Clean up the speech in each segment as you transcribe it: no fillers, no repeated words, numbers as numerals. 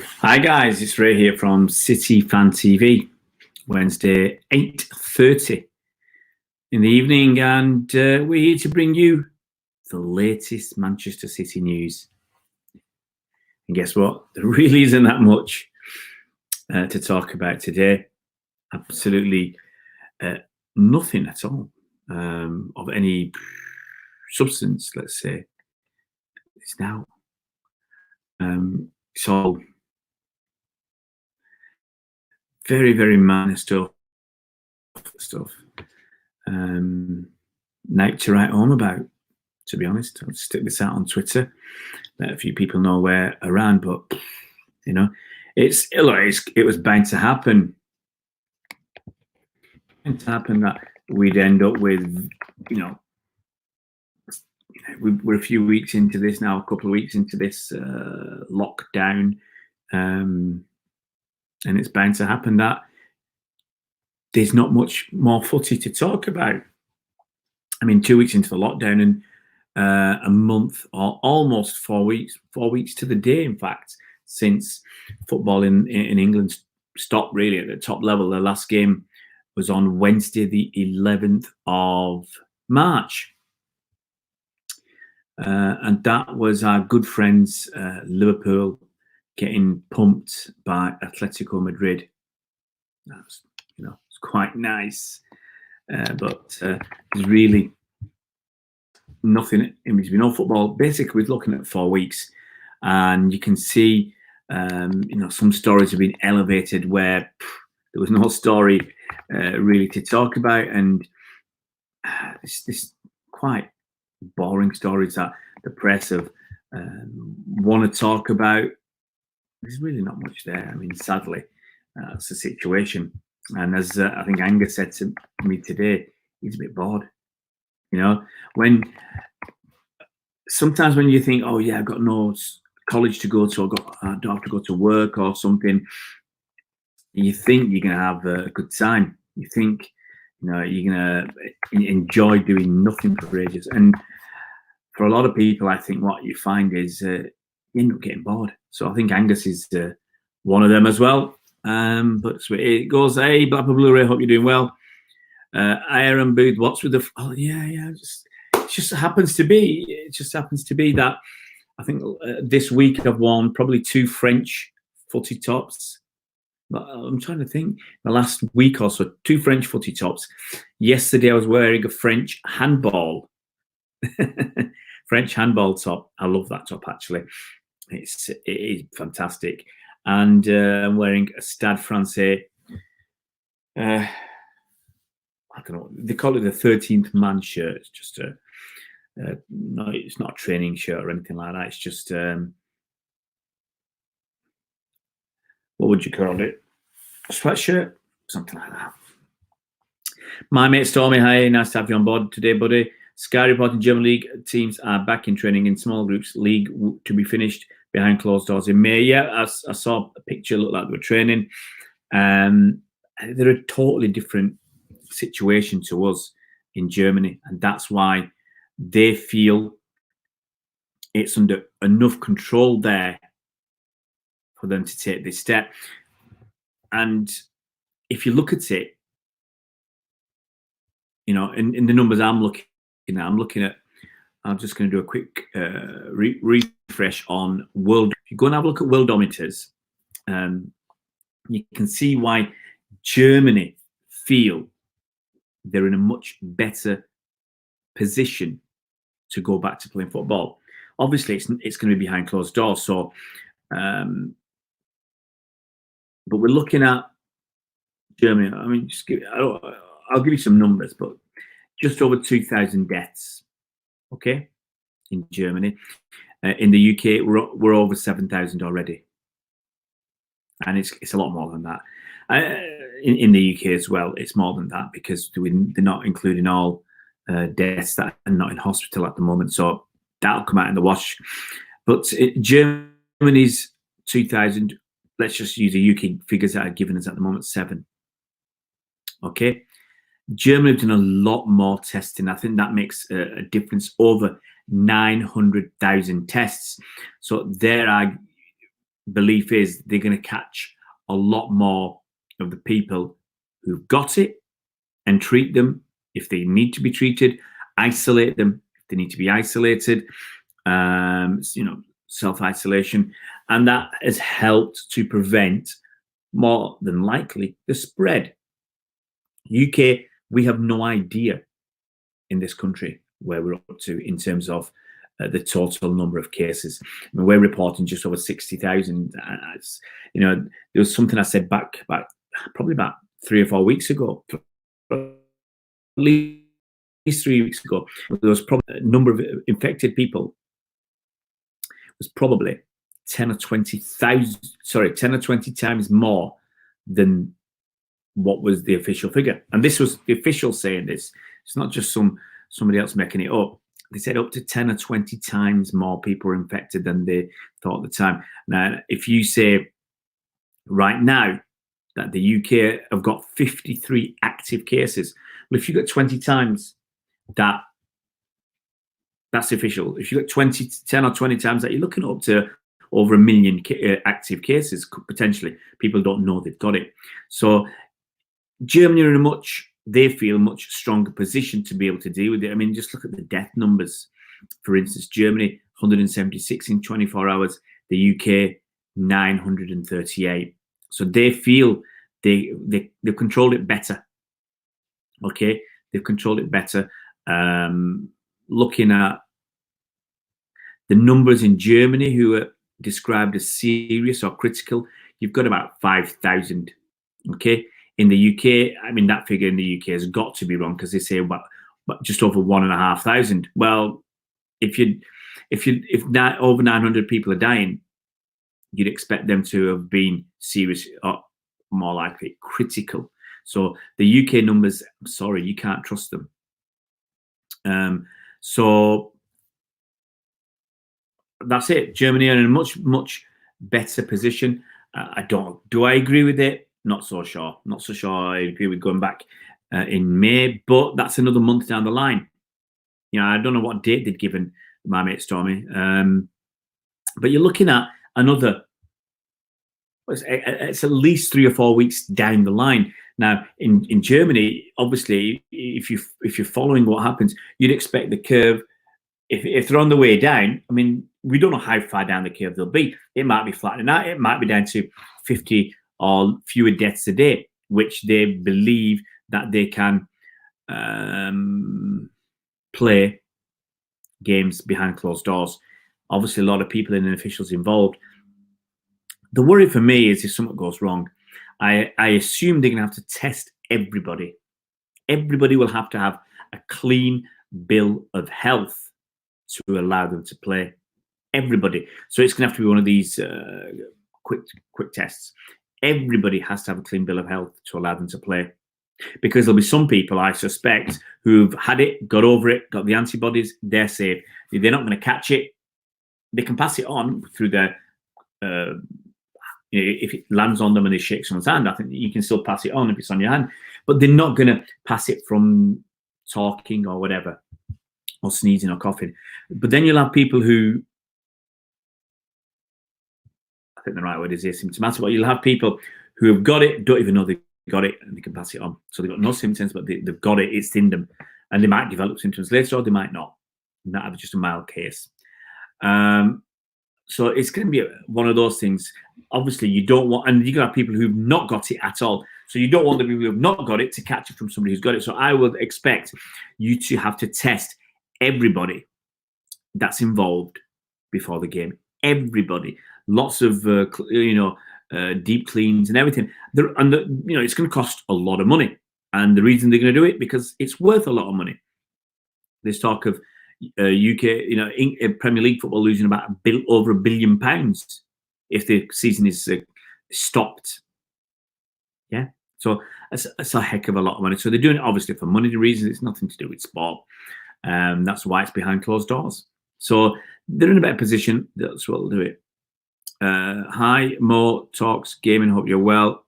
Hi guys, it's Ray here from City Fan TV. Wednesday, 8:30 in the evening, and we're here to bring you the latest Manchester City news. And guess what? There really isn't that much to talk about today. Absolutely nothing at all of any substance, let's say. It's now. It's all very, very minor stuff. Night to write home about, to be honest. I'll stick this out on Twitter, let a few people know where around, but you know, it was bound to happen. That we'd end up with, we're a few weeks into this now, a couple of weeks into this lockdown, and it's bound to happen that there's not much more footy to talk about. I mean, 2 weeks into the lockdown and a month or almost 4 weeks to the day, in fact, since football in England stopped really at the top level. The last game was on Wednesday, the 11th of March. And that was our good friends, Liverpool, getting pumped by Atletico Madrid. That was, it's quite nice. But there's really nothing in between. No football. Basically, we're looking at 4 weeks, and you can see, some stories have been elevated where there was no story really to talk about, and it's this quite boring stories that the press have want to talk about. There's really not much there. I mean, sadly, that's the situation. And as I think Angus said to me today, he's a bit bored. When sometimes when you think, oh yeah, I've got no college to go to, I don't have to go to work or something, you think you're going to have a good time. You think, you're going to enjoy doing nothing for ages. And for a lot of people, I think what you find is you end up getting bored. So I think Angus is one of them as well. But it goes, hey, Blackpool Blu-ray, hope you're doing well. Aaron Booth, what's with the? Oh yeah. It just happens to be. It just happens to be that I think this week I've worn probably 2 French footy tops. I'm trying to think. The last week or so, 2 French footy tops. Yesterday I was wearing a French handball. French handball top. I love that top actually. It is fantastic. And I'm wearing a Stade Francais. I don't know. They call it the 13th man shirt. It's just no, it's not a training shirt or anything like that. It's just what would you call it? A sweatshirt, something like that. My mate Stormy, hi, nice to have you on board today, buddy. Sky reporting German League teams are back in training in small groups. League to be finished behind closed doors in May. Yeah, I saw a picture, looked like they were training. They're a totally different situation to us in Germany, and that's why they feel it's under enough control there for them to take this step. And if you look at it, in the numbers I'm looking at, I'm just going to do a quick refresh on world. If you go and have a look at Worldometers, you can see why Germany feel they're in a much better position to go back to playing football. Obviously, it's going to be behind closed doors. So, but we're looking at Germany. I mean, I'll give you some numbers, but just over 2,000 deaths. Okay, in Germany. In the UK, we're over 7,000 already, and it's a lot more than that. In the UK as well, it's more than that because they're not including all deaths that are not in hospital at the moment. So that'll come out in the wash. But Germany's 2,000. Let's just use the UK figures that are given us at the moment, 7. Okay. Germany have done a lot more testing. I think that makes a difference. Over 900,000 tests. So there are belief is they're going to catch a lot more of the people who've got it and treat them if they need to be treated, isolate them if they need to be isolated, self-isolation. And that has helped to prevent, more than likely, the spread. UK, we have no idea in this country where we're up to in terms of the total number of cases. I mean, we're reporting just over 60,000. There was something I said back probably about 3 or 4 weeks ago, at least 3 weeks ago. There was probably a number of infected people was probably 10 or 20 times more than what was the official figure. And this was the official saying this. It's not just somebody else making it up. They said up to 10 or 20 times more people were infected than they thought at the time. Now, if you say right now that the UK have got 53 active cases, well, if you've got 20 times that, that's official. If you've got 10 or 20 times that, you're looking up to over 1 million active cases, potentially. People don't know they've got it. So Germany are in they feel much stronger position to be able to deal with it. I mean, just look at the death numbers. For instance, Germany, 176 in 24 hours. The UK, 938. So they feel they've controlled it better. Okay, they've controlled it better. Looking at the numbers in Germany who are described as serious or critical, you've got about 5,000. Okay, in the UK, I mean, that figure in the UK has got to be wrong because they say about just over 1,500. Well, if over 900 people are dying, you'd expect them to have been serious or more likely critical. So the UK numbers, I'm sorry, you can't trust them. So that's it. Germany are in a much better position. Do I agree with it? Not so sure. Not so sure I agree with going back in May, but that's another month down the line. I don't know what date they'd given my mate Stormy, but you're looking at another. It's at least 3 or 4 weeks down the line. Now, in Germany, obviously, if you're following what happens, you'd expect the curve. If they're on the way down, I mean, we don't know how far down the curve they'll be. It might be flattening out. It might be down to 50 or fewer deaths a day, which they believe that they can play games behind closed doors. Obviously, a lot of people and officials involved. The worry for me is if something goes wrong, I assume they're going to have to test everybody. Everybody will have to have a clean bill of health to allow them to play. Everybody. So it's going to have to be one of these quick tests. Everybody has to have a clean bill of health to allow them to play. Because there'll be some people, I suspect, who've had it, got over it, got the antibodies, they're safe. They're not going to catch it. They can pass it on through their... if it lands on them and they shake someone's hand, I think you can still pass it on if it's on your hand. But they're not going to pass it from talking or whatever, or sneezing or coughing. But then you'll have people who... I think the right word is asymptomatic, but you'll have people who have got it, don't even know they've got it, and they can pass it on. So they've got no symptoms, but they've got it, it's in them. And they might develop symptoms later, or they might not. And that was just a mild case. So it's going to be one of those things. Obviously, you don't want, and you're going to have people who've not got it at all. So you don't want the people who have not got it to catch it from somebody who's got it. So I would expect you to have to test everybody that's involved before the game. Everybody. Lots of, deep cleans and everything. It's going to cost a lot of money. And the reason they're going to do it, because it's worth a lot of money. There's talk of UK, Premier League football losing about over £1 billion if the season is stopped. Yeah, so that's a heck of a lot of money. So they're doing it obviously for money reasons. It's nothing to do with sport. That's why it's behind closed doors. So they're in a better position. That's what they'll do it. Hi, Mo Talks Gaming. Hope you're well.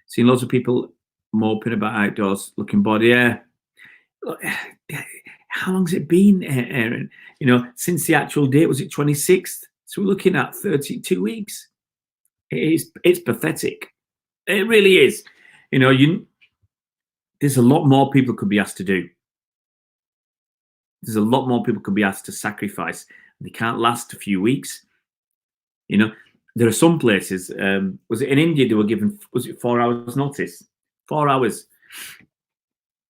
Seen lots of people moping about outdoors looking bored. Yeah. How long's it been, Aaron? Since the actual date, was it 26th? So we're looking at 32 weeks. It's pathetic. It really is. You know, there's a lot more people could be asked to do. There's a lot more people could be asked to sacrifice. They can't last a few weeks. You know, there are some places. Was it in India? They were given, was it 4 hours notice? 4 hours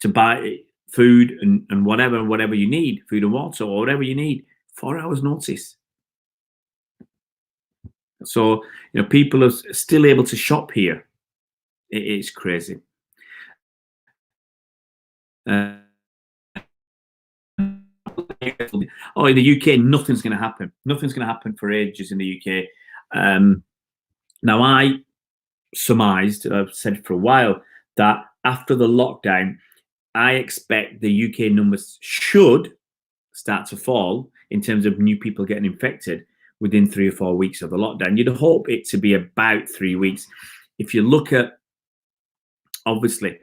to buy food and whatever you need, food and water or whatever you need. 4 hours notice. So, you know, people are still able to shop here. It's crazy. Oh, in the UK, nothing's going to happen. Nothing's going to happen for ages in the UK. Now, I surmised, I've said for a while, that after the lockdown, I expect the UK numbers should start to fall in terms of new people getting infected within 3 or 4 weeks of the lockdown. You'd hope it to be about 3 weeks. If you look at, obviously,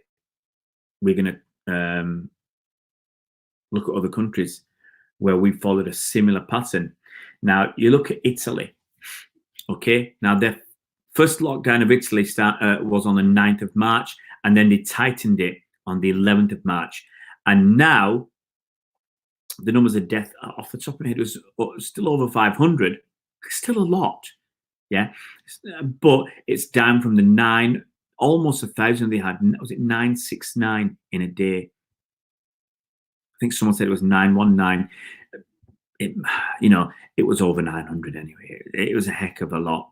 we're going to look at other countries where we followed a similar pattern. Now, you look at Italy, okay? Now, the first lockdown of Italy was on the 9th of March, and then they tightened it on the 11th of March. And now, the numbers of death off the top of my head was still over 500. Still a lot, yeah? But it's down from the almost 1,000 they had. Was it 969 in a day? I think someone said it was 919. You know, it was over 900 anyway. It was a heck of a lot.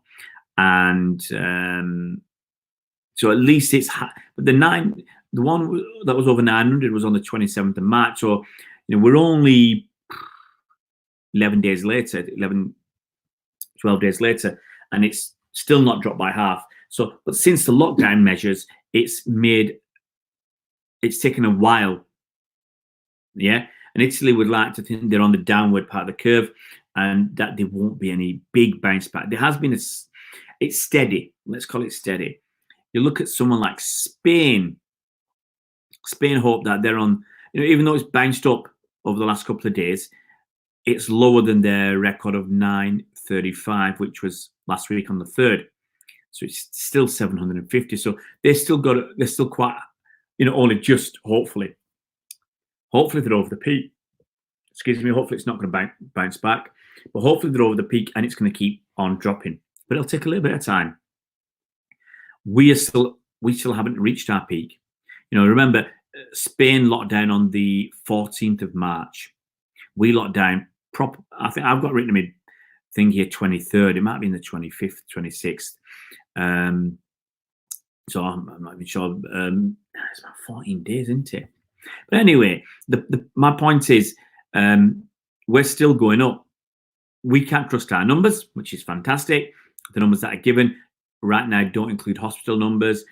And so at least it's, but the one that was over 900 was on the 27th of March. So, you know, we're only 11 days later, 12 days later, and it's still not dropped by half. So, but since the lockdown measures, it's taken a while. Yeah. And Italy would like to think they're on the downward part of the curve and that there won't be any big bounce back. There has been it's steady. Let's call it steady. You look at someone like Spain. Spain hope that they're on, you know, even though it's bounced up over the last couple of days, it's lower than their record of 935, which was last week on the 3rd. So it's still 750. So they're still quite, you know, only just hopefully they're over the peak. Excuse me. Hopefully it's not going to bounce back, but hopefully they're over the peak and it's going to keep on dropping. But it'll take a little bit of time. We still haven't reached our peak. You know, remember Spain locked down on the 14th of March. We locked down. I think I've got written in my thing here 23rd. It might be in the 25th, 26th. So I'm not even sure. It's about 14 days, isn't it? But anyway, my point is, we're still going up. We can't trust our numbers, which is fantastic. The numbers that are given right now don't include hospital numbers.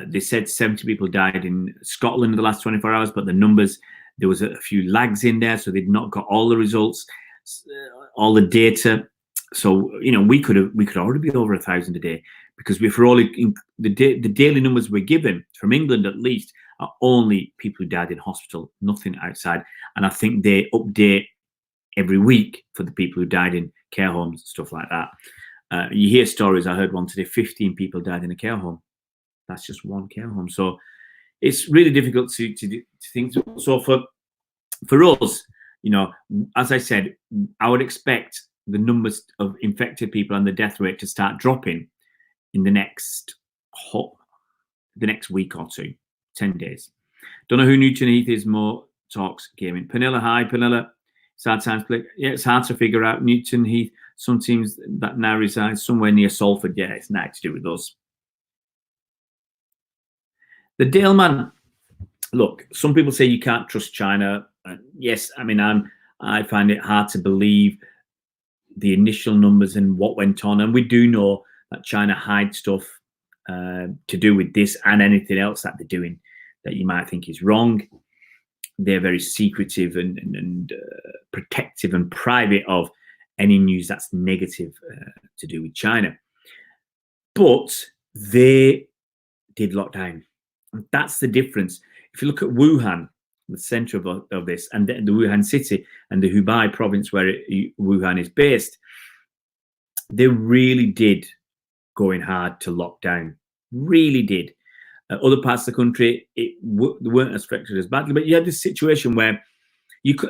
They said 70 people died in Scotland in the last 24 hours, but the numbers, there was a few lags in there, so they'd not got all the results, all the data. So, you know, we could already be over 1,000 a day, because the daily numbers we're given from England at least are only people who died in hospital, nothing outside. And I think they update every week for the people who died in care homes, stuff like that. You hear stories. I heard one today, 15 people died in a care home. That's just one care home. So it's really difficult to think. So for us, you know, as I said, I would expect the numbers of infected people and the death rate to start dropping in the next week or two, 10 days. Don't know who Newton Heath is. More Talks Gaming. Panilla, hi Panilla. It's hard times. Yeah, it's hard to figure out. Newton Heath, some teams that now reside somewhere near Salford. Yeah, it's nothing to do with us. The Daleman. Look, some people say you can't trust China. Yes, I mean, I find it hard to believe the initial numbers and what went on. And we do know that China hides stuff to do with this and anything else that they're doing that you might think is wrong. They're very secretive and protective and private of any news that's negative to do with China. But they did lock down. And that's the difference. If you look at Wuhan, the center of this, and the Wuhan city and the Hubei province where Wuhan is based, they really did go in hard to lock down. Really did. Other parts of the country, they weren't as affected as badly, but you had this situation where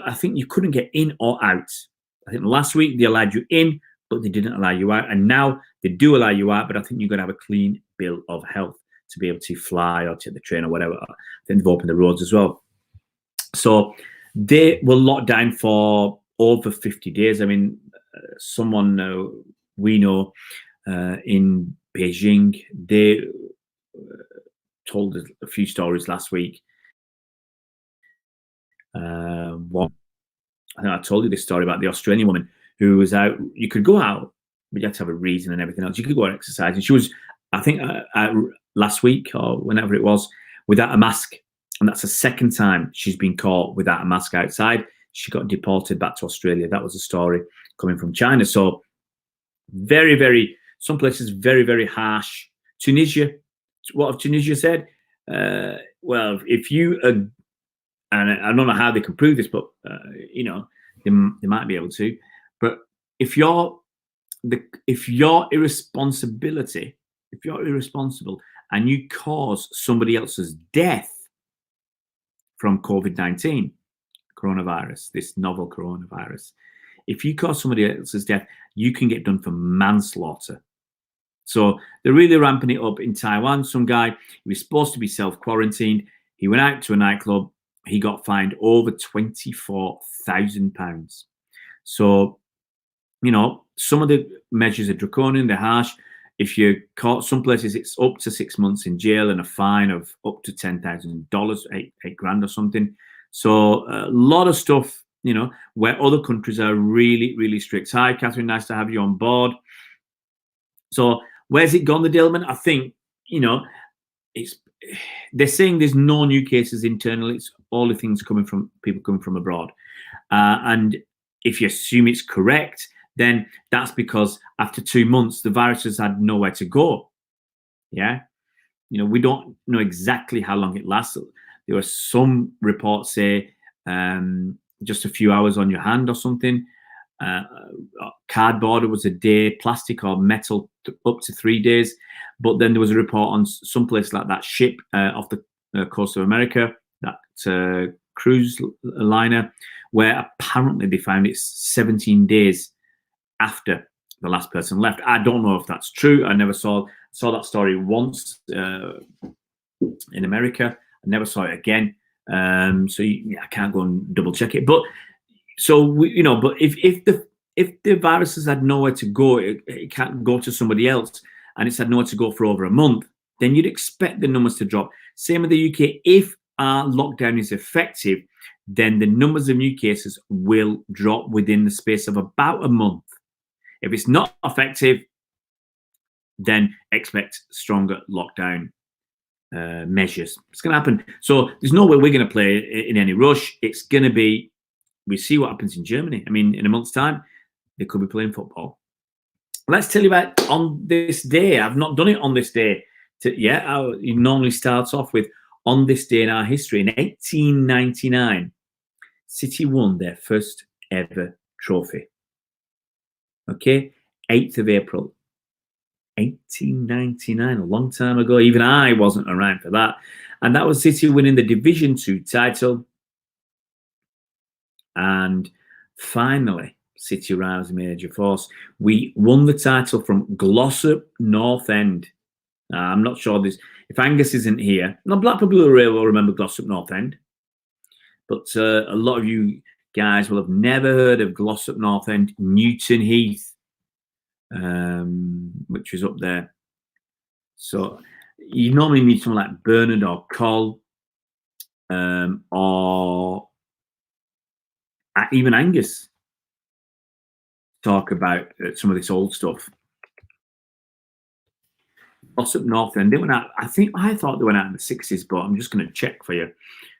I think you couldn't get in or out. I think last week they allowed you in, but they didn't allow you out. And now they do allow you out, but I think you've got to have a clean bill of health to be able to fly or take the train or whatever. I think they've opened the roads as well. So they were locked down for over 50 days. I mean, someone we know in Beijing, they told us a few stories last week. One, I think I told you this story about the Australian woman who was out. You could go out, but you had to have a reason and everything else. You could go and exercise. And she was, I think, last week or whenever it was, without a mask. And that's the second time she's been caught without a mask outside. She got deported back to Australia. That was a story coming from China. So very, very, some places very, very harsh. Tunisia, what have Tunisia said? Well, if you, and I don't know how they can prove this, but, you know, they might be able to. But if you're irresponsible and you cause somebody else's death from COVID-19, coronavirus, this novel coronavirus, if you cause somebody else's death, you can get done for manslaughter. So they're really ramping it up in Taiwan. Some guy, he was supposed to be self-quarantined. He went out to a nightclub. He got fined over £24,000. So, you know, some of the measures are draconian, they're harsh. If you're caught, some places it's up to 6 months in jail and a fine of up to $10,000, eight grand or something. So a lot of stuff, you know, where other countries are really, really strict. Hi, Catherine, nice to have you on board. So where's it gone, the Dillman? I think, you know, they're saying there's no new cases internally. It's all the things coming from people coming from abroad. And if you assume it's correct, then that's because after 2 months, the virus has had nowhere to go. Yeah. You know, we don't know exactly how long it lasts. There were some reports say just a few hours on your hand or something. Cardboard was a day, plastic or metal up to 3 days. But then there was a report on some place like that ship off the coast of America, that cruise liner, where apparently they found it 17 days after the last person left. I don't know if that's true. I never saw that story once in America. I never saw it again. So I can't go and double check it. But so you know, but if the virus has had nowhere to go, it can't go to somebody else, and it's had nowhere to go for over a month, then you'd expect the numbers to drop. Same with the UK. If our lockdown is effective, then the numbers of new cases will drop within the space of about a month. If it's not effective, then expect stronger lockdown measures. It's going to happen. So there's no way we're going to play in any rush. It's going to be, we see what happens in Germany. I mean, in a month's time, they could be playing football. Let's tell you about on this day. I've not done it on this day yet. It normally starts off with on this day in our history. In 1899, City won their first ever trophy. Okay, 8th of April, 1899, a long time ago. Even I wasn't around for that. And that was City winning the Division 2 title. And finally, City roused major force. We won the title from Glossop North End. I'm not sure if Angus isn't here. No, Blackpool Blue Rail will remember Glossop North End. But a lot of you guys will have never heard of Glossop North End, Newton Heath, which is up there. So you normally meet someone like Bernard or Col, or even Angus talk about some of this old stuff. Glossop North End, they went out, I thought they went out in the 60s, but I'm just going to check for you.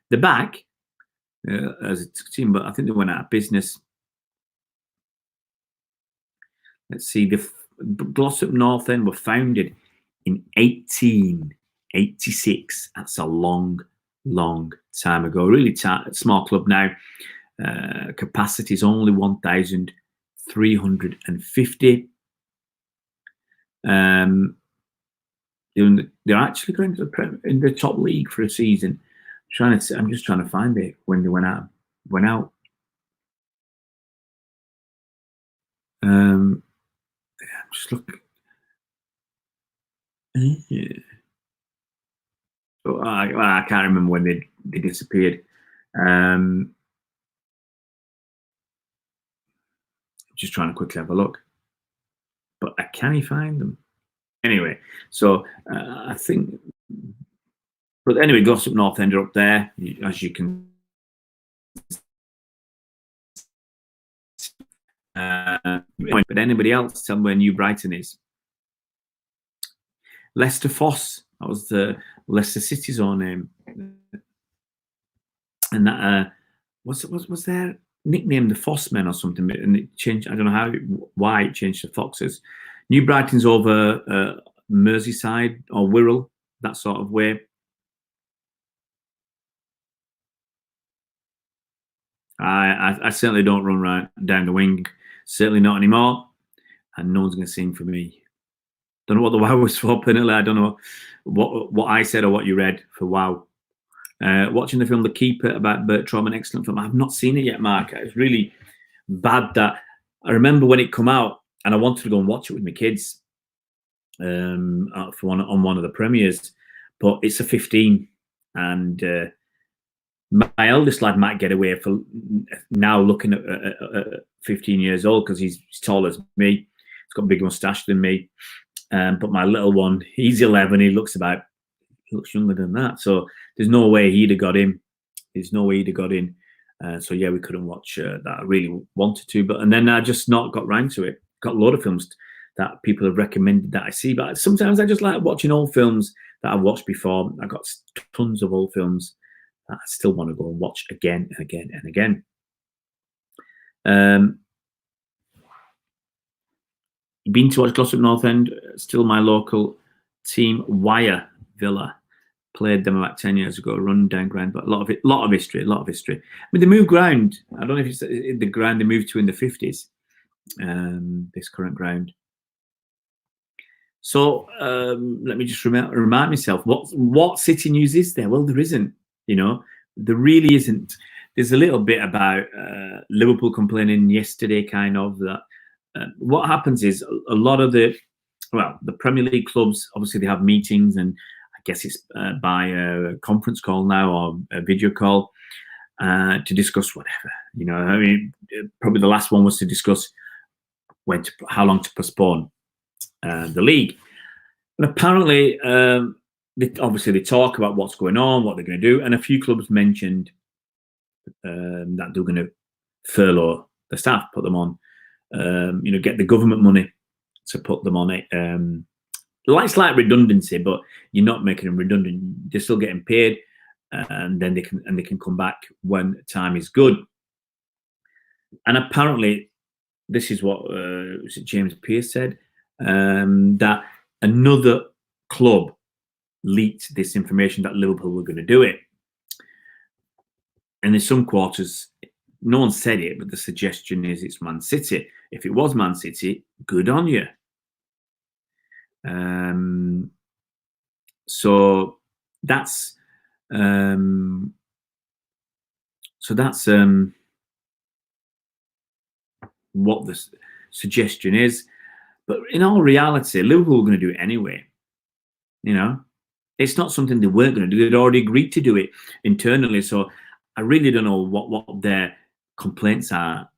The back, as a team, but I think they went out of business. Let's see, the Glossop North End were founded in 1886. That's a long, long time ago. Really small club now. Capacity is only 1,350. Um, they're actually going to in the top league for a season. I'm just trying to find it when they went out. Went out. Just look. Yeah. So I can't remember when they disappeared. Just trying to quickly have a look, but I can't find them. Anyway, so I think, but anyway, Glossop North End are up there, as you can. But anybody else tell me where New Brighton is? Leicester Foss. That was the Leicester City's own name, and that was their nickname the Fossmen or something, and it changed. I don't know why it changed to Foxes. New Brighton's over Merseyside or Wirral, that sort of way. I certainly don't run right down the wing, certainly not anymore, and no one's going to sing for me. Don't know what the wow was for, Penally. I don't know what I said or what you read for wow. Watching the film The Keeper about Bertram, an excellent film. I've not seen it yet, Mark. It's really bad that I remember when it come out and I wanted to go and watch it with my kids on one of the premieres, but it's a 15, and my eldest lad might get away for now looking at 15 years old because he's taller as me. He's got a bigger moustache than me. But my little one, he's 11. He looks younger than that. So there's no way he'd have got in. There's no way he'd have got in. So yeah, we couldn't watch that. I really wanted to, and then I just not got round to it. Got a lot of films that people have recommended that I see, but sometimes I just like watching old films that I've watched before. I got tons of old films that I still want to go and watch again and again and again. Been to watch Glossop North End, still my local team. Wire Villa, played them about 10 years ago, run down ground, but a lot of history. I mean, they moved ground. I don't know if it's the ground they moved to in the 50s, this current ground. So let me just remind myself, what city news is there? Well, there isn't, there really isn't. There's a little bit about Liverpool complaining yesterday, kind of, that what happens is a lot of the Premier League clubs, obviously they have meetings, and I guess it's by a conference call now or a video call to discuss whatever. I mean, probably the last one was to discuss how long to postpone the league. And apparently, they talk about what's going on, what they're going to do, and a few clubs mentioned that they're going to furlough the staff, put them on, get the government money to put them on it. It's like redundancy, but you're not making them redundant. They're still getting paid, and then they can come back when time is good. And apparently, this is what James Pearce said, that another club leaked this information that Liverpool were going to do it. And in some quarters, no one said it, but the suggestion is it's Man City. If it was Man City, good on you. So that's what the suggestion is. But in all reality, Liverpool were going to do it anyway. It's not something they weren't going to do. They'd already agreed to do it internally. So I really don't know what their complaints are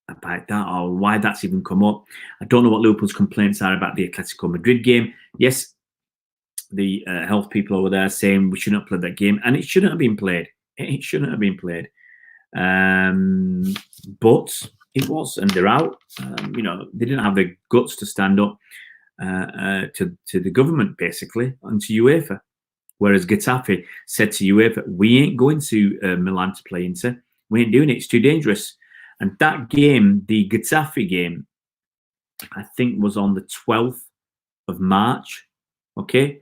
about that, or why that's even come up. I don't know what Liverpool's complaints are about the Atletico Madrid game. Yes, the health people over there saying we shouldn't have played that game, and it shouldn't have been played. It shouldn't have been played. But it was, and they're out. They didn't have the guts to stand up to the government, basically, and to UEFA. Whereas Getafe said to UEFA, we ain't going to Milan to play Inter. We ain't doing it. It's too dangerous. And that game, the Getafe game, I think was on the 12th of March. Okay?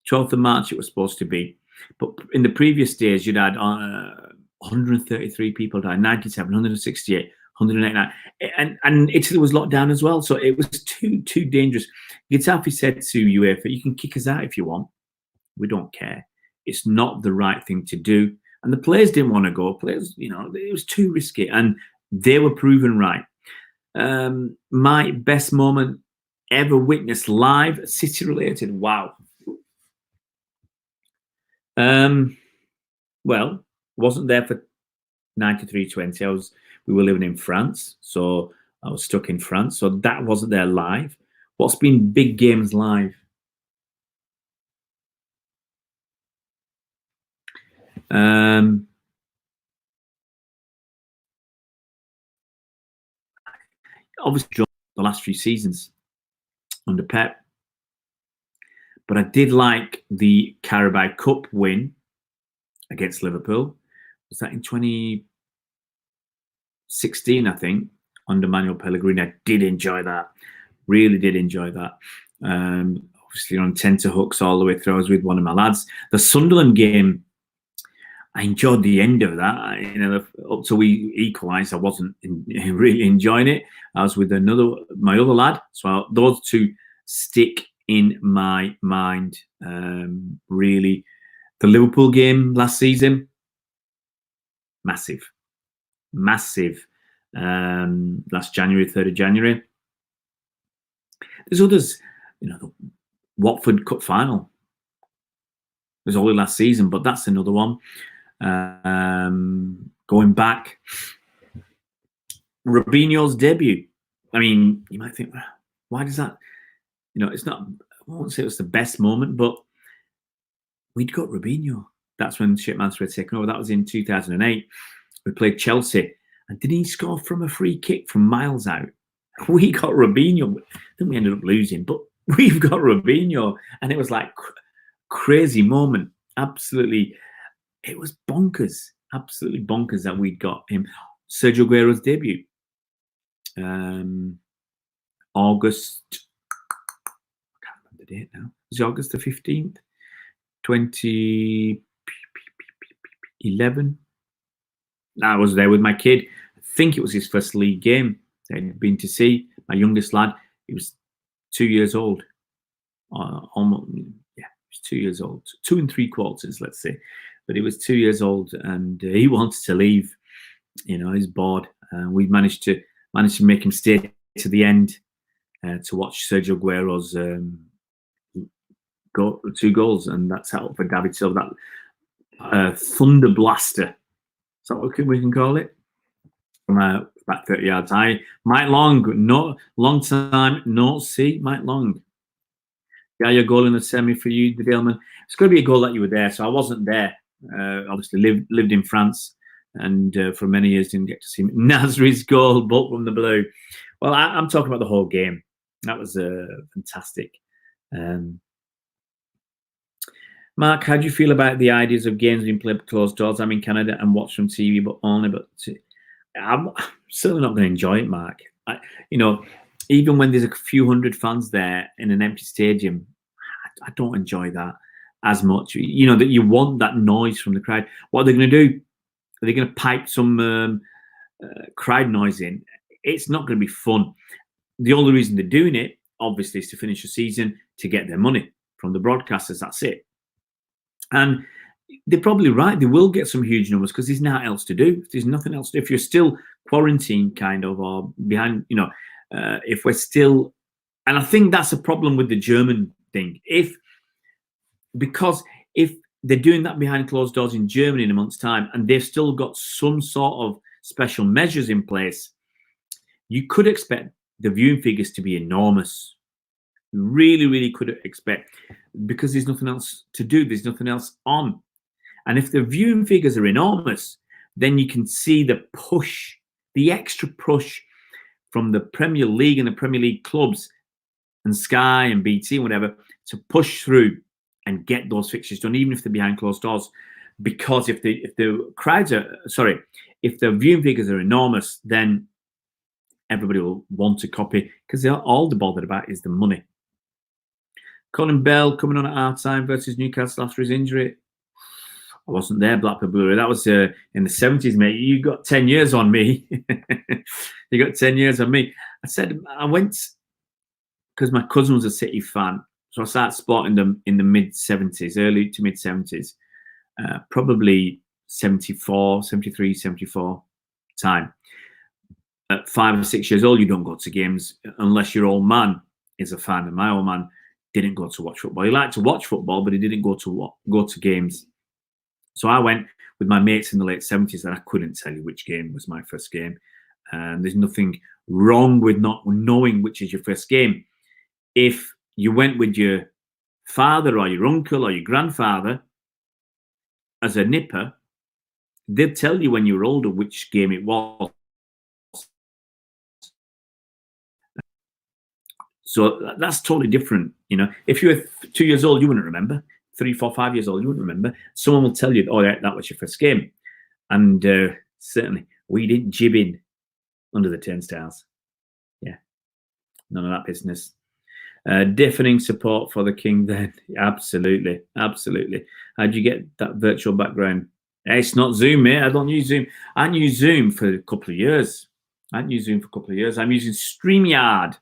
12th of March it was supposed to be. But in the previous days, you'd had 133 people died, 97, 168, 189. And Italy was locked down as well. So it was too dangerous. Getafe said to UEFA, you can kick us out if you want. We don't care. It's not the right thing to do. And the players didn't want to go. Players, it was too risky. And they were proven right. My best moment ever witnessed live, City related. Wow. Well, wasn't there for 93-20. We were living in France, so I was stuck in France. So that wasn't there live. What's been big games live? Obviously, the last few seasons under Pep, but I did like the Carabao Cup win against Liverpool. Was that in 2016, I think, under Manuel Pellegrini? I did enjoy that. Really did enjoy that. Obviously on tenterhooks all the way through. I was with one of my lads. The Sunderland game, I enjoyed the end of that. Up till we equalised, I wasn't really enjoying it. I was with my other lad. So those two stick in my mind. Really, the Liverpool game last season, massive. Last January, 3rd of January. There's others, the Watford Cup final. It was only last season, but that's another one. Going back, Robinho's debut. I mean, you might think, why does that? It's not. I won't say it was the best moment, but we'd got Robinho. That's when Shipmaster had taken over. That was in 2008. We played Chelsea, and didn't he score from a free kick from miles out? We got Robinho. Then we ended up losing, but we've got Robinho, and it was like crazy moment. Absolutely, it was bonkers. Absolutely bonkers that we'd got him. Sergio Aguero's debut, August. I can't remember the date now. It was August the 15th, 2011. I was there with my kid. I think it was his first league game I'd been to see. My youngest lad, he was 2 years old. Almost, he was 2 years old. 2 3/4, let's say. But he was 2 years old, and he wanted to leave. He's bored. We managed to make him stay to the end to watch Sergio Aguero's 2 goals, and that's how for David Silva. That thunder blaster. Is that what we can call it? From about 30 yards high. Mike Long, long time no see. Mike Long. Your goal in the semi for you, the Daleman. It's going to be a goal that you were there, so I wasn't there. Obviously lived in France, and for many years didn't get to see Nasri's goal, but from the blue. Well, I'm talking about the whole game. That was fantastic. Mark, how do you feel about the ideas of games being played closed doors? I'm in Canada and watch from TV, but I'm certainly not going to enjoy it, Mark. Even when there's a few hundred fans there in an empty stadium, I don't enjoy that as much. That you want that noise from the crowd. What are they going to do? Are they going to pipe some crowd noise in? It's not going to be fun. The only reason they're doing it, obviously, is to finish the season, to get their money from the broadcasters. That's it. And they're probably right. They will get some huge numbers because there's nothing else to do. There's nothing else to do. If you're still quarantined, kind of, or behind, if we're still, and I think that's a problem with the German thing. Because if they're doing that behind closed doors in Germany in a month's time, and they've still got some sort of special measures in place, you could expect the viewing figures to be enormous. Really, really could expect, because there's nothing else to do. There's nothing else on. And if the viewing figures are enormous, then you can see the push, the extra push from the Premier League and the Premier League clubs and Sky and BT and whatever to push through and get those fixtures done, even if they're behind closed doors. Because if the viewing figures are enormous, then everybody will want to copy, because all they're bothered about is the money. Colin Bell coming on at half-time versus Newcastle after his injury. I wasn't there, Blackpool Blu-ray. That was in the 70s, mate. You got 10 years on me. You got 10 years on me. I said, I went because my cousin was a City fan, so I started supporting them in the mid-70s, early to mid-70s, probably 74, 73, 74 time. At 5 or 6 years old, you don't go to games unless your old man is a fan. And my old man didn't go to watch football. He liked to watch football, but he didn't go to games. So I went with my mates in the late 70s, and I couldn't tell you which game was my first game. And there's nothing wrong with not knowing which is your first game. If you went with your father or your uncle or your grandfather as a nipper, they'd tell you when you were older which game it was. So that's totally different. You know, if you were 2 years old, you wouldn't remember. 3, 4, 5 years old, you wouldn't remember. Someone will tell you, oh, yeah, that was your first game. And certainly, we didn't jib in under the turnstiles. Yeah, none of that business. Deafening support for the king then. Absolutely, absolutely. How'd you get that virtual background? Hey, it's not Zoom, mate. I don't use Zoom. I hadn't used Zoom for a couple of years. I'm using StreamYard.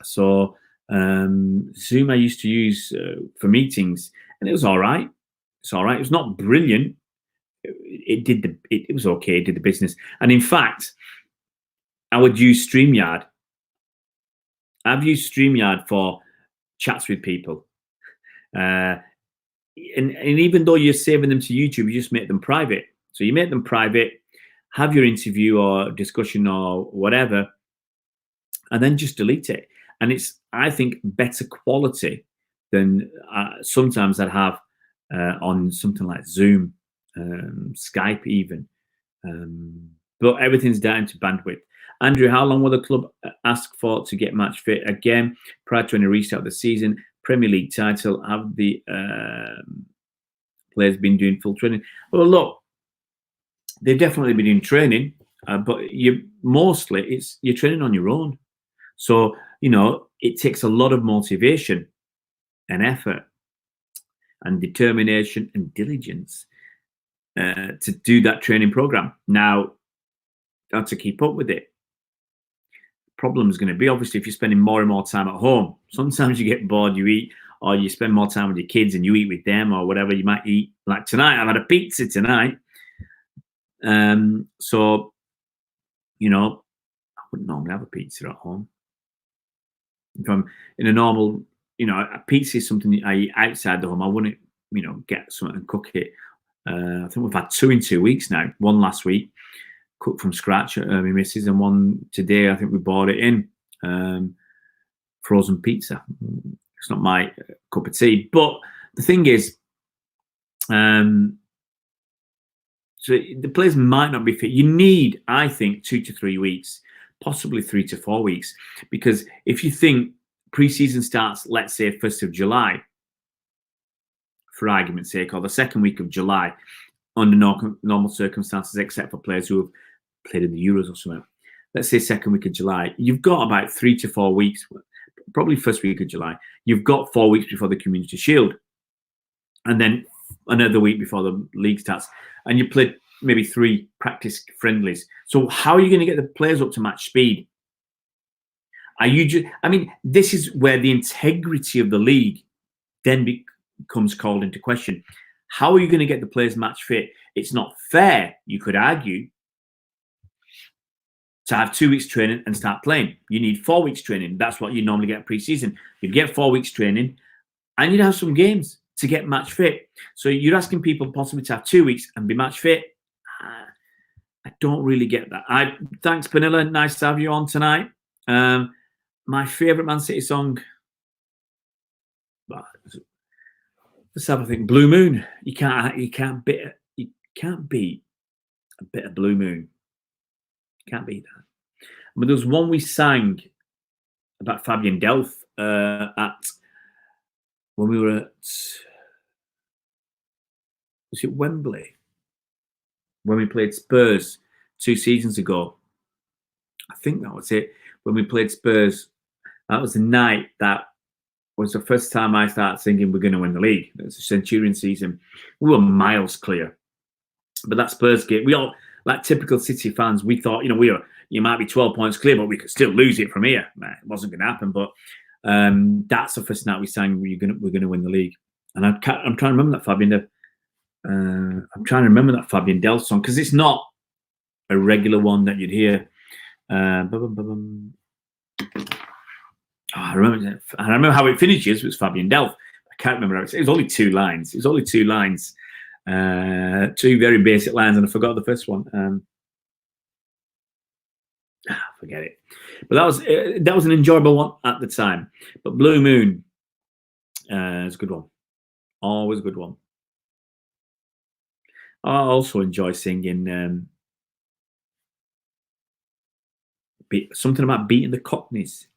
So Zoom I used to use for meetings, and it was all right. It's all right. It was not brilliant. It was okay. It did the business. And in fact, I would use StreamYard. I've used StreamYard for chats with people. And even though you're saving them to YouTube, you just make them private. So you make them private, have your interview or discussion or whatever, and then just delete it. And it's, I think, better quality than sometimes I'd have on something like Zoom, Skype even. But everything's down to bandwidth. Andrew, how long will the club ask for to get match fit again prior to any restart of the season? Premier League title, have the players been doing full training? Well, look, they've definitely been doing training, but you're training on your own. So, you know, it takes a lot of motivation and effort and determination and diligence to do that training program. Now, got to keep up with it. Problem is going to be, obviously, if you're spending more and more time at home, sometimes you get bored, you eat, or you spend more time with your kids and you eat with them or whatever you might eat. Like tonight, I've had a pizza tonight. So, you know, I wouldn't normally have a pizza at home. If I'm in a normal, you know, a pizza is something I eat outside the home. I wouldn't, you know, get something and cook it. I think we've had 2 in 2 weeks now. One last week, cooked from scratch at my missus, and one today. I think we bought it in frozen pizza. It's not my cup of tea, but the thing is, so the players might not be fit. You need, I think, 2 to 3 weeks, possibly 3 to 4 weeks, because if you think pre-season starts, let's say 1st of July, for argument's sake, or the second week of July, under normal circumstances, except for players who have played in the Euros or something. Let's say second week of July. You've got about 3 to 4 weeks, probably first week of July. You've got 4 weeks before the Community Shield, and then another week before the league starts. And you played maybe 3 practice friendlies. So how are you going to get the players up to match speed? Are you I mean, this is where the integrity of the league then becomes called into question. How are you going to get the players match fit? It's not fair, you could argue, to have 2 weeks training and start playing. You need 4 weeks training. That's what you normally get pre-season. You'd get 4 weeks training and you'd have some games to get match fit. So you're asking people possibly to have 2 weeks and be match fit. I don't really get that. Thanks, Panilla. Nice to have you on tonight. My favourite Man City song, let's have a think. Blue Moon. You can't beat a bit of Blue Moon. Can't beat that. But there was one we sang about Fabian Delph when we were at, was it Wembley? When we played Spurs 2 seasons ago. I think that was it. When we played Spurs, that was the night that was the first time I started thinking we're going to win the league. It was a Centurion season. We were miles clear. But that Spurs game, we all, like typical City fans, we thought, you know, you might be 12 points clear, but we could still lose it from here. Nah, it wasn't going to happen. But that's the first night we sang, we're going to win the league. And I'm trying to remember that Fabian Delph. I'm trying to remember that Fabian Delph song because it's not a regular one that you'd hear. I remember how it finishes. It was Fabian Delph. I can't remember how it was only 2 lines. It was only 2 lines. 2 very basic lines, and I forgot the first one. Forget it. But that was an enjoyable one at the time. But Blue Moon is a good one. Always a good one. I also enjoy singing something about beating the Cockneys.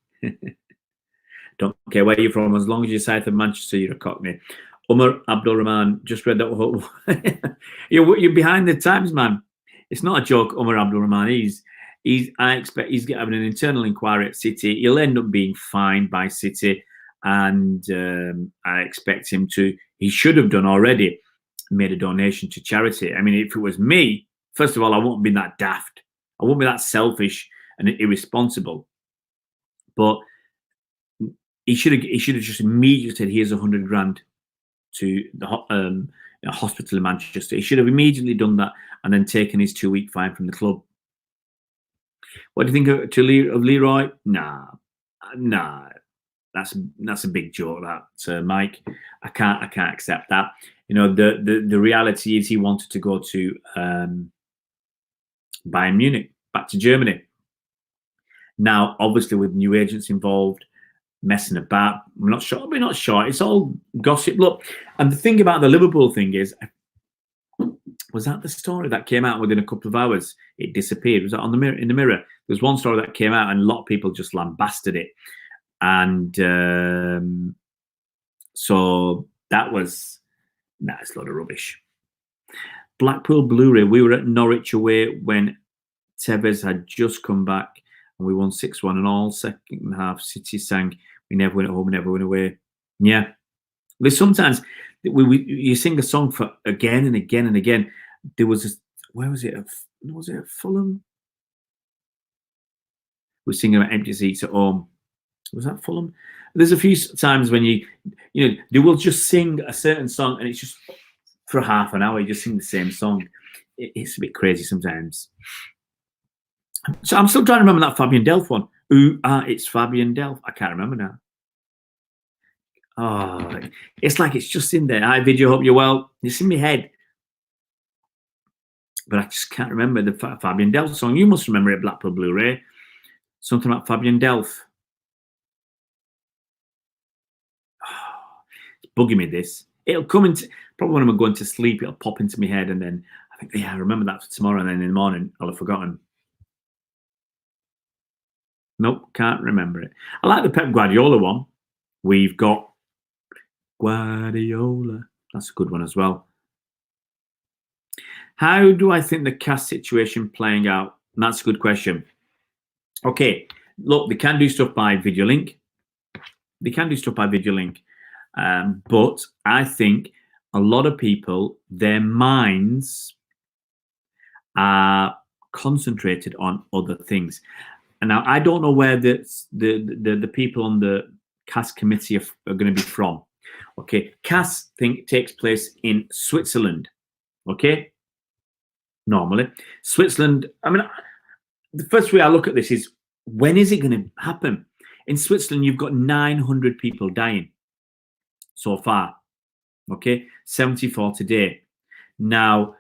Don't care where you're from, as long as you're south of Manchester, you're a Cockney. Umar Abdul Rahman just read that. You're behind the times, man. It's not a joke. Umar Abdul Rahman. I expect he's having an internal inquiry at City. He'll end up being fined by City, and I expect him to. He should have done already. Made a donation to charity. I mean, if it was me, first of all, I wouldn't be that daft. I wouldn't be that selfish and irresponsible. But he should have just immediately said, "Here's 100 grand to the hospital in Manchester." He should have immediately done that and then taken his 2-week fine from the club. What do you think of Leroy? Nah, that's a big joke. That Mike, I can't accept that. You know, the reality is he wanted to go to Bayern Munich, back to Germany. Now, obviously, with new agents involved, messing about, we're not sure. It's all gossip. Look, and the thing about the Liverpool thing is, was that the story that came out within a couple of hours? It disappeared. Was that in the Mirror? There's one story that came out, and a lot of people just lambasted it, and so that was. It's a lot of rubbish. Blackpool Blu-ray. We were at Norwich away when Tevez had just come back and we won 6-1, and all second half City sang "We never win at home, we never win away." Yeah. There's sometimes you sing a song for again and again and again. There was where was it? Was it at Fulham? We're singing about empty seats at home. Was that Fulham? There's a few times when you know, they will just sing a certain song and it's just for half an hour, you just sing the same song. It's a bit crazy sometimes. So I'm still trying to remember that Fabian Delph one. It's Fabian Delph. I can't remember now. Oh, it's like it's just in there. Hi, Video, hope you're well. It's in my head. But I just can't remember the Fabian Delph song. You must remember it, Blackpool Blu-ray. Something about Fabian Delph. Bugging me, this. It'll come into, probably when I'm going to sleep, it'll pop into my head, and then I think, yeah, I remember that for tomorrow, and then in the morning I'll have forgotten. Nope, can't remember it. I like the Pep Guardiola one. We've got Guardiola. That's a good one as well. How do I think the cast situation playing out? And that's a good question. Okay, look, they can do stuff by video link. But I think a lot of people, their minds are concentrated on other things. And now I don't know where the people on the cast committee are going to be from. Okay, cast takes place in Switzerland. Okay, normally Switzerland. I mean, the first way I look at this is, when is it going to happen? In Switzerland, you've got 900 people dying so far. Okay, 74 today. Now,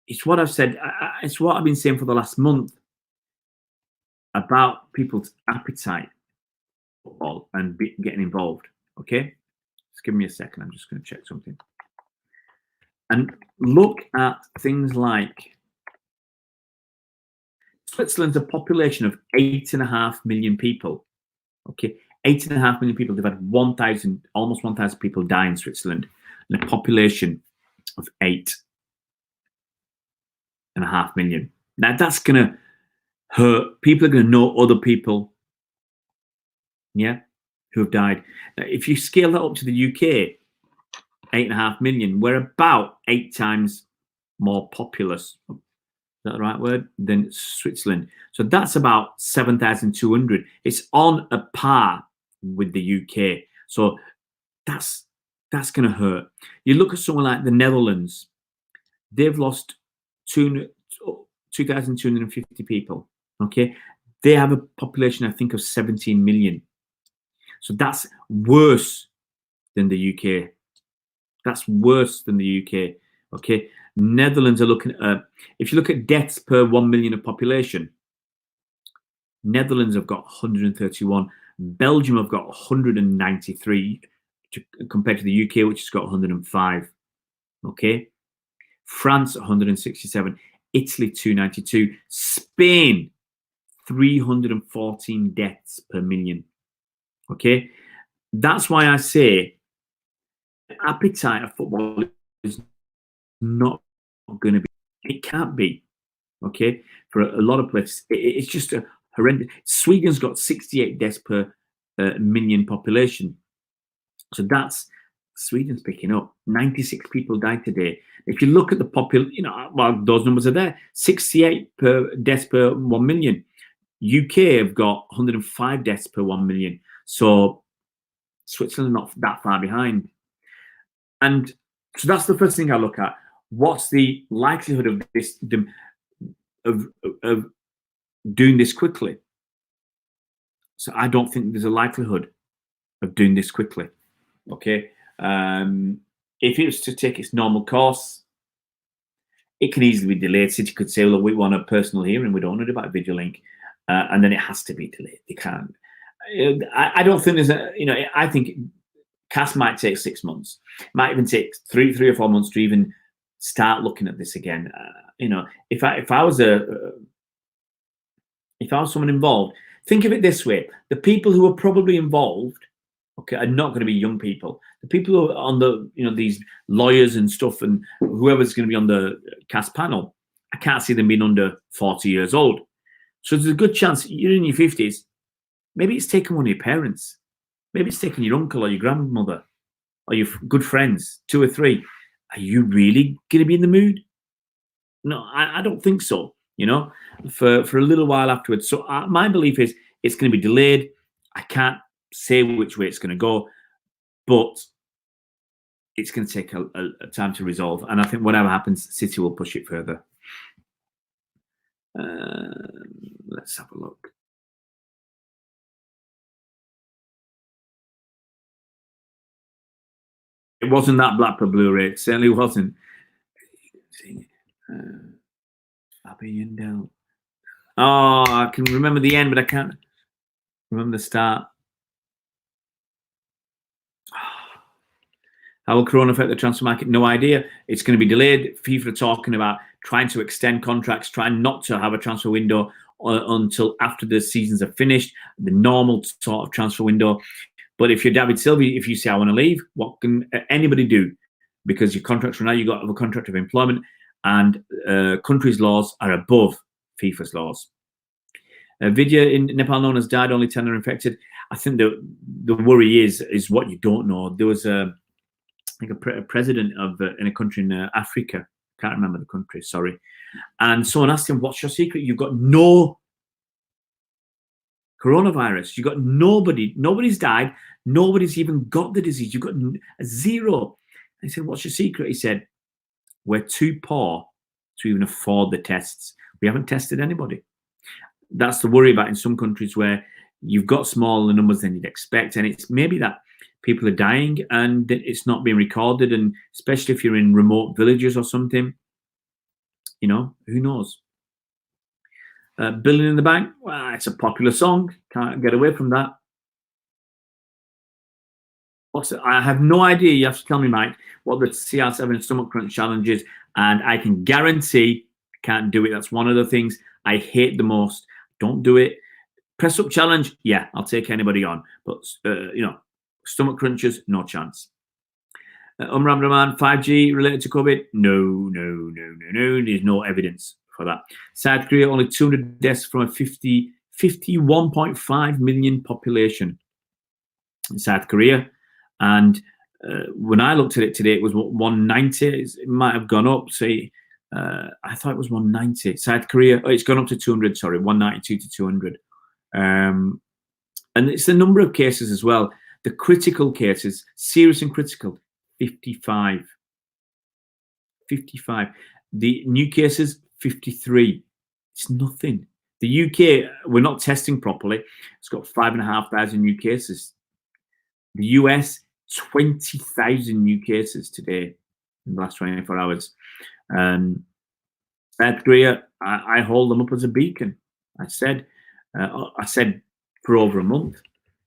it's what I've said. It's what I've been saying for the last month about people's appetite and getting involved. Okay, just give me a second. I'm just going to check something. And look at things like Switzerland's a population of 8.5 million people. Okay, 8.5 million people. They've had almost 1,000 people die in Switzerland, and a population of 8.5 million. Now that's going to hurt. People are going to know other people, yeah, who have died. Now, if you scale that up to the UK, 8.5 million, we're about 8 times more populous. that the right word? Then Switzerland. So that's about 7,200. It's on a par with the UK. So that's going to hurt. You look at someone like the Netherlands. They've lost 2,250 people. Okay, they have a population, I think, of 17 million. So that's worse than the UK. That's worse than the UK. Okay, Netherlands are looking at, if you look at deaths per 1 million of population, Netherlands have got 131. Belgium have got 193 compared to the UK, which has got 105. Okay, France 167, Italy 292, Spain 314 deaths per million. Okay, that's why I say the appetite of football is not going to be. It can't be. Okay, for a lot of places, it's just a horrendous. Sweden's got 68 deaths per million population, so that's Sweden's picking up. 96 people died today. If you look at the population, well, those numbers are there. 68 deaths per 1 million. UK have got 105 deaths per 1 million. So Switzerland not that far behind. And so that's the first thing I look at. What's the likelihood of this, of doing this quickly? So I don't think there's a likelihood of doing this quickly. Okay. If it was to take its normal course, it can easily be delayed. City could say, well, we want a personal hearing. We don't want to do about VideoLink. And then it has to be delayed. They can't. I don't think there's a, I think CAS might take 6 months. Might even take three or 4 months to even start looking at this again. If I was someone involved, think of it this way: the people who are probably involved, okay, are not going to be young people. The people who are on the, these lawyers and stuff, and whoever's going to be on the CAS panel, I can't see them being under 40 years old. So there's a good chance you're in your 50s. Maybe it's taken one of your parents. Maybe it's taken your uncle or your grandmother or your good friends, 2 or 3. Are you really going to be in the mood? No, I don't think so, for a little while afterwards. So my belief is it's going to be delayed. I can't say which way it's going to go, but it's going to take a time to resolve. And I think whatever happens, City will push it further. Let's have a look. It wasn't that Blackpool Blu-ray. It certainly wasn't. Fabi Yindel. Oh, I can remember the end, but I can't remember the start. How will Corona affect the transfer market? No idea. It's going to be delayed. FIFA are talking about trying to extend contracts, trying not to have a transfer window until after the seasons are finished, the normal sort of transfer window. But if you're David Silva, if you say, I want to leave, what can anybody do? Because your contracts run out, you've got a contract of employment, and countries' laws are above FIFA's laws. Vidya in Nepal known has died, only 10 are infected. I think the worry is what you don't know. There was a president of in a country in Africa, can't remember the country, sorry, and someone asked him, what's your secret? You've got no coronavirus, you've got nobody's died, nobody's even got the disease, you've got a 0. And he said, what's your secret? He said, we're too poor to even afford the tests. We haven't tested anybody. That's the worry about in some countries where you've got smaller numbers than you'd expect, and it's maybe that people are dying and it's not being recorded, and especially if you're in remote villages or something, who knows? Billion in the Bank, well, it's a popular song, can't get away from that. I have no idea. You have to tell me, Mike, what the CR7 stomach crunch challenge is, and I can guarantee I can't do it. That's one of the things I hate the most. Don't do it. Press up challenge, yeah, I'll take anybody on, but stomach crunches, no chance. Umram Rahman, 5G related to COVID? No. There's no evidence for that. South Korea, only 200 deaths from a 51.5 million population in South Korea. And when I looked at it today, it was 190. It might have gone up, say, I thought it was 190. South Korea, it's gone up to 200, sorry, 192 to 200. And it's the number of cases as well. The critical cases, serious and critical, 55. 55. The new cases, 53. It's nothing. The UK, we're not testing properly. It's got 5,500 new cases. The US, 20,000 new cases today in the last 24 hours. South Korea, I hold them up as a beacon. I said for over a month,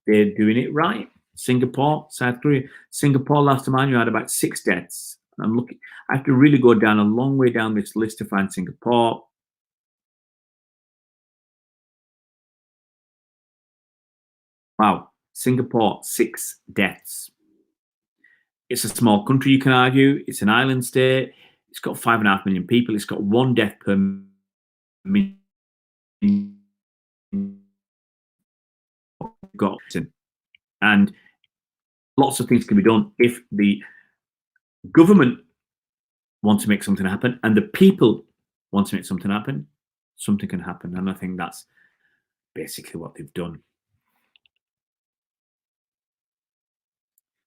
they're doing it right. Singapore, South Korea. Singapore, last time I knew, had about 6 deaths. I'm looking. I have to really go down a long way down this list to find Singapore. Wow, Singapore, 6 deaths. It's a small country, you can argue. It's an island state. It's got 5.5 million people. It's got 1 death per million. And lots of things can be done if the government want to make something happen and the people want to make something happen. Something can happen, and I think that's basically what they've done.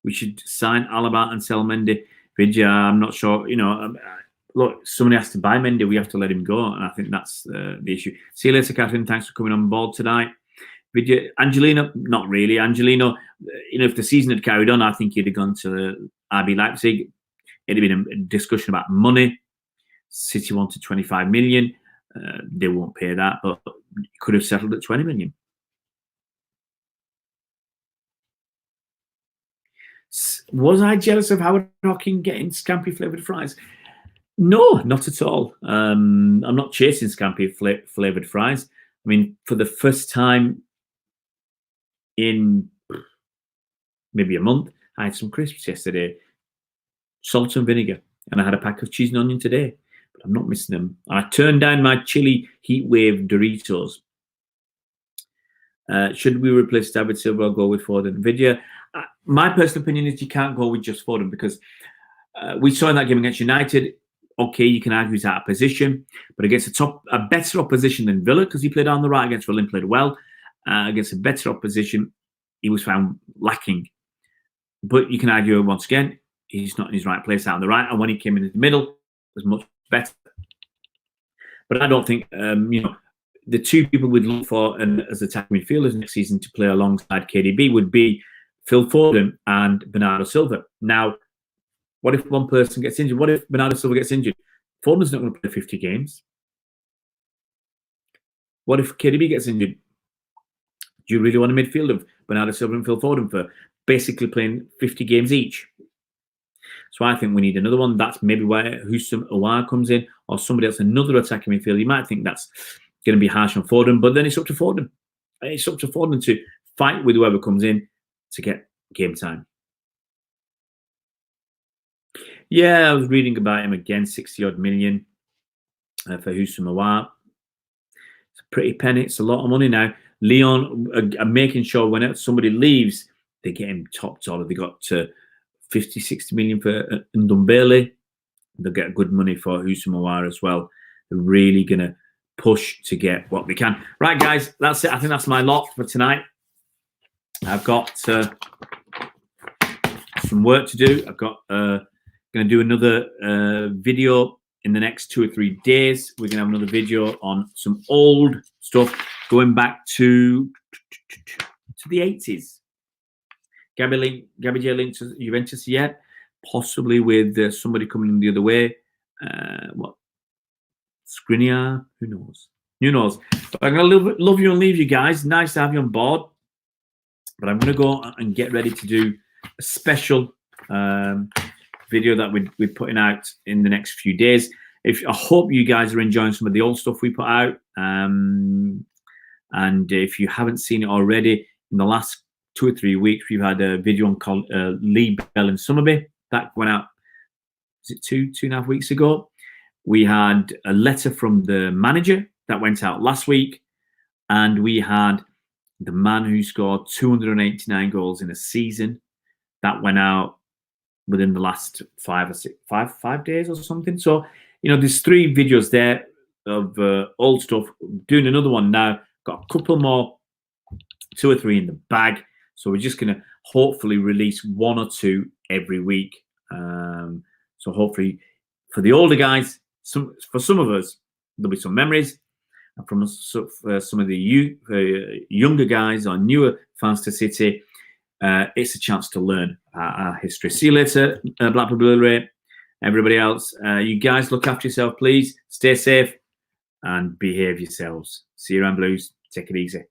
We should sign Alaba and sell Mendy. Vidya, I'm not sure. You know, look, somebody has to buy Mendy. We have to let him go, and I think that's the issue. See you later, Catherine. Thanks for coming on board tonight. Vidya, Angelino, not really. Angelino, you know, if the season had carried on, I think he'd have gone to RB Leipzig. It'd have been a discussion about money. City wanted 25 million. They won't pay that, but could have settled at 20 million. Was I jealous of Howard Hocking getting scampi flavoured fries? No, not at all. I'm not chasing scampi flavoured fries. I mean, for the first time in maybe a month, I had some crisps yesterday, salt and vinegar, and I had a pack of cheese and onion today. But I'm not missing them. I turned down my chili heatwave Doritos. Should we replace David Silva or go with Foden? Vidya, my personal opinion is you can't go with just Foden because we saw in that game against United. Okay, you can argue he's out of position, but against a better opposition than Villa, because he played on the right against Villa and played well. Against a better opposition, he was found lacking. But you can argue once again, he's not in his right place out on the right, and when he came in the middle, it was much better. But I don't think you know, the two people we'd look for as attacking midfielders next season to play alongside KDB would be Phil Foden and Bernardo Silva. Now, what if one person gets injured? What if Bernardo Silva gets injured? Foden's not going to play 50 games. What if KDB gets injured? Do you really want a midfield of Bernardo Silva and Phil Foden for basically playing 50 games each? So I think we need another one. That's maybe where Husam Aouar comes in, or somebody else, another attacking midfield. You might think that's going to be harsh on Foden, but then it's up to Foden. It's up to Foden to fight with whoever comes in to get game time. Yeah, I was reading about him again, 60-odd million for Husam Aouar. It's a pretty penny. It's a lot of money now. Lyon are making sure when somebody leaves, they get him top dollar. They got 50, 60 million for Ndombele. They'll get good money for Husam Aouar as well. They're really going to push to get what they can. Right, guys, that's it. I think that's my lot for tonight. I've got some work to do. I've got going to do another video in the next 2 or 3 days. We're going to have another video on some old stuff going back to the 80s. Gabby J linked to Juventus yet? Possibly with somebody coming in the other way. What? Skriniar? Who knows? Who knows? But I'm going to love you and leave you guys. Nice to have you on board. But I'm going to go and get ready to do a special video that we're putting out in the next few days. I hope you guys are enjoying some of the old stuff we put out. And if you haven't seen it already, in the last 2 or 3 weeks, we've had a video on Lee Bell and Summerby. That went out, is it 2.5 weeks ago? We had a letter from the manager that went out last week. And we had the man who scored 289 goals in a season. That went out within the last 5 days or something. So you know, there's 3 videos there of old stuff. Doing another one now. Got a couple more, 2 or 3 in the bag. So we're just going to hopefully release 1 or 2 every week. So hopefully for the older guys, for some of us, there'll be some memories. And from some of the younger guys or newer fans to City, it's a chance to learn our history. See you later, Blackpool Blu-ray. Everybody else, you guys look after yourself, please. Stay safe and behave yourselves. See you around, Blues. Take it easy.